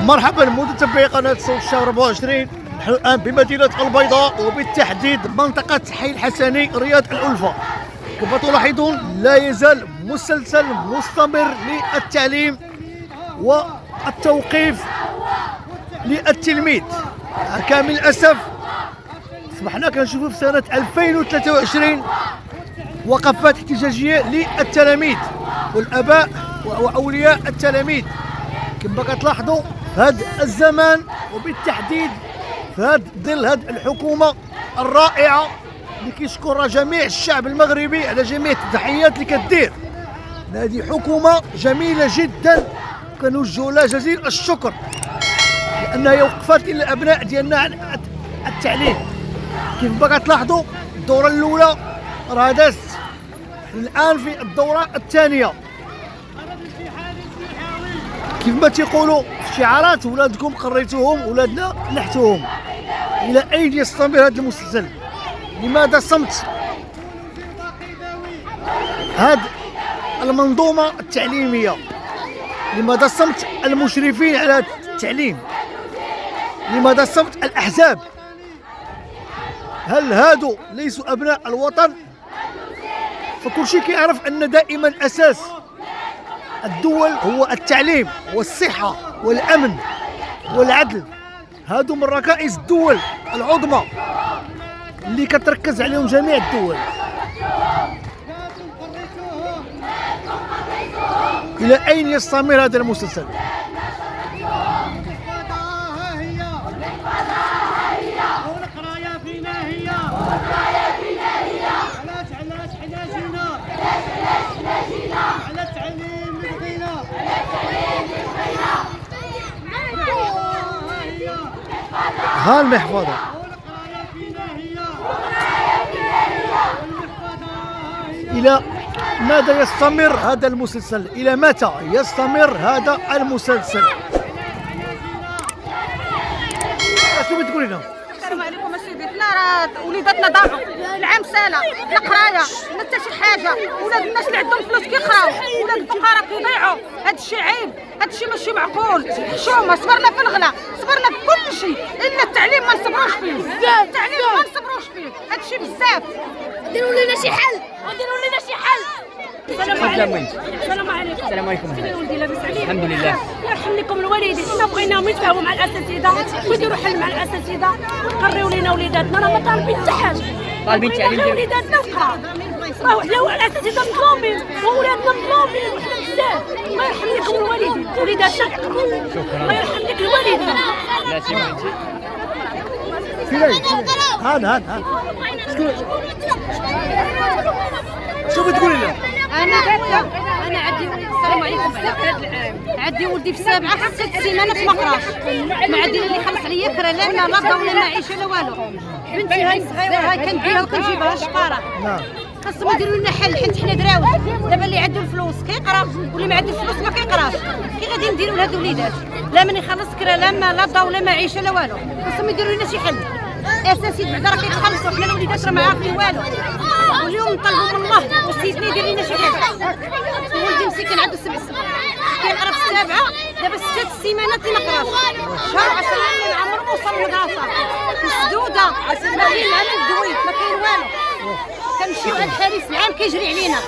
مرحبا متتبعي قناة صوت الشعب 24. نحن الآن بمدينة البيضاء وبالتحديد منطقة حي الحسني رياض الألفة. كما تلاحظون لا يزال مسلسل مستمر للتعليم والتوقيف للتلميذ. كامل الأسف أصبحنا كنشوفوا في سنة 2023 وقفات احتجاجية للتلاميذ والآباء وأولياء التلاميذ. كما كتلاحظوا في هذا الزمان وبالتحديد في هذا ظل هذه الحكومة الرائعة اللي كيشكرها جميع الشعب المغربي على جميع التضحيات اللي كدير. هذه حكومة جميلة جدا كنوجه لها جزيل الشكر لأنها وقفت للأبناء ديالنا عن التعليم. كيف ما كتلاحظوا الدورة الأولى راه دازت، الآن في الدورة الثانية. كيف ما تيقولوا في الشعارات ولادكم قريتوهم ولادنا نحتوهم. إلى أين يستمر هذا المسلسل؟ لماذا صمت هذه المنظومة التعليمية؟ لماذا صمت المشرفين على التعليم؟ لماذا صمت الأحزاب؟ هل هادو ليسوا أبناء الوطن؟ فكل شيء كيعرف أن دائما أساس الدول هو التعليم والصحة والأمن والعدل. هادو من ركائز الدول العظمى اللي كتركز عليهم جميع الدول. إلى أين يستمر هذا المسلسل؟ ها المحفظة. إلى ماذا يستمر هذا المسلسل؟ إلى متى يستمر هذا المسلسل؟ شنو بتقولي لنا؟ السلام عليكم اسيدي. حنا راه وليداتنا ضاعوا العام ساله لا قرايه لا حتى شي حاجه. ولاد الناس اللي عندهم فلوس كيقراو، ولاد الفقراء كيضيعوا. هذا الشيء عيب، هذا الشيء ماشي معقول. حشومه صبرنا في الغلا، صبرنا في كل شيء الا التعليم ما نصبروش فيه. التعليم ما نصبروش فيه، هذا الشيء بزاف. ديروا لنا شي حل وديروا لنا شي حل. السلام عليكم. السلام عليكم. السلام عليكم. كيف ولدي لاباس عليك؟ الحمد لله. الله يرحم لكم الوالدين، حنا بغيناهم يتفاهموا مع الاساتذه ويديروا حل مع الاساتذه ويقريو لينا وليداتنا. راه ما طالبين حتى حاجه، طالبين التعليم ديال وليداتنا وقراو. راه حنا الاساتذه مظلومين وولادنا مظلومين وحنا بزاف. الله يرحم لكم الوالدين، وليداتنا يقراو. شكرا. الله يرحم لك الوالدين. لا سيما هان شو بتقولي لنا؟ انا عندي السلام عليكم. عندي ولدي في سابعه 6 سيمانات ما قراش. ما عندي اللي خلص عليا كرا لا ناضه ولا معيشه لا والو. بنتي هاي صغيره هاي كنديرها وكنجيبها الشقاره. نعم. خاصهم يديروا لنا حل حيت حنا دراوي. دابا اللي عنده الفلوس كيقرا واللي ما عنده الفلوس ما كيقراش. كي غادي نديروا لهاد الوليدات؟ لا من يخلص كرا لا ضا ولا معيشه لا والو. خاصهم يديروا لنا شي حل اساسي. بعدا راه كيتخلصوا حنا الوليدات راه ما عارفين والو. واليوم نطلبوا من الله وسيدنا يدير لنا شي حاجه. ولدي مسكين عنده 7 سنين كيقرا في السابعه، دابا 6 سيمانات ما قراش. شهر 10 ايام عمره ما وصل للمدرسه. مسدوده ما كاين لا الدويت ما كاين والو. كنمشيو عند الحارس العام كيجري علينا.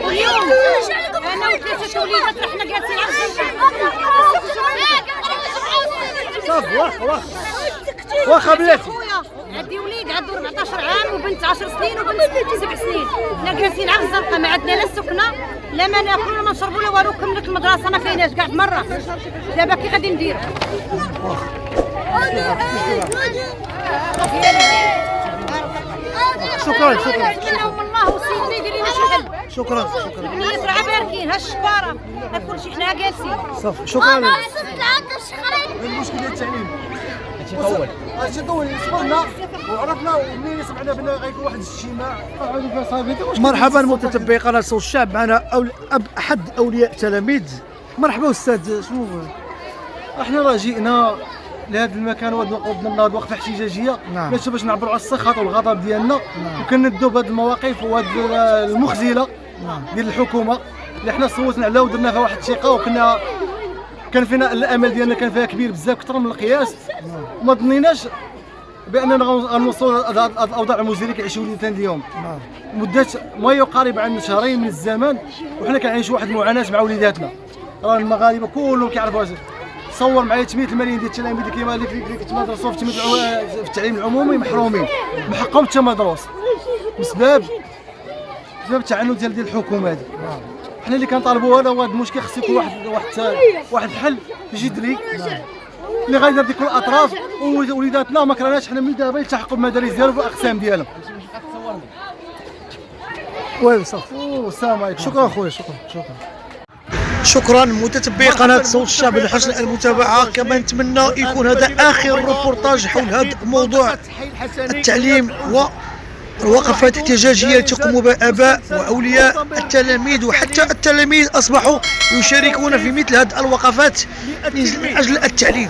واليوم انا وثلاثه وليدات حنا جالسين على صافي واخا بلاتي. خويا عندي وليد عنده 14 عام وبنت 10 سنين وبنت 7 سنين. حنا جالسين على الزنقه ما عندنا لا سكنه لا ما ناكلوا ولا ما نشربوا لا والو. كملت المدرسه ما كايناش كاع مره. دابا كي غادي ندير؟ شكرا منهم الله وسيدنا يدير لنا شي حل. شكرا الناس راه باركين ها الشكاره ها كلشي حنا جالسين. صافي شكرا. المشكل ديال التعليم تيطول. هادشي طول صبرنا وعرفنا ومنين سمعنا بان غيكون واحد الاجتماع مرحبا متتبعي قناة صوت الشعب. معنا أحد أولياء التلاميذ. مرحبا أستاذ. شنو احنا راه جينا لهذا المكان وقفنا وقفه احتجاجيه. نعم. باش نعبروا على السخط والغضب ديالنا. وكندوا بهذه المواقف وهذه المخزله ديال الحكومه اللي حنا صوتنا عليها ودرنا فيها واحد الثقه وكنا كان فينا الامل ديالنا كان فيها كبير بزاف اكثر من القياس، وما ظنيناش باننا غنوصلوا هذه الاوضاع المزريه اللي كيعيشوا وليداتنا اليوم. مده ما يقارب عن شهرين من الزمان وحنا كنعيشوا واحد المعاناه مع وليداتنا. راه المغاربه كلهم كيعرفوا تصور معايا 8 الملايين ديال التلاميذ اللي كيتمدرسوا في التعليم العمومي محرومين من حقهم التمدرس بسبب التعنت ديال الحكومه هذه. حنا اللي كنطالبوا هذا هو هذا المشكل، خص يكون واحد الحل جذري اللي غيدير ديك كل الاطراف، ووليداتنا ما كرهناش حنا من دابا يلتحقوا بالمدارس ديالهم والاقسام ديالهم. وي صافي السلام عليكم. شكرا خويا، شكرا متتبعي قناه صوت الشعب لحسن المتابعه. كما نتمنى يكون هذا اخر روبورتاج حول هذا موضوع التعليم والوقفات الاحتجاجيه تقوم بها اباء واولياء التلاميذ، وحتى التلاميذ اصبحوا يشاركون في مثل هذه الوقفات من اجل التعليم.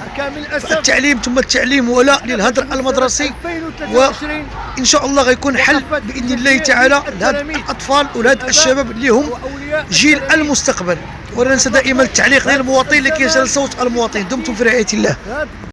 التعليم ثم التعليم ولا للهدر المدرسي، وان شاء الله غيكون حل باذن الله تعالى لهاد الاطفال ولهاد الشباب اللي هم جيل المستقبل. ولا ننسى دائما التعليق للمواطن اللي كيشغل صوت المواطن. دمتم في رعايه الله.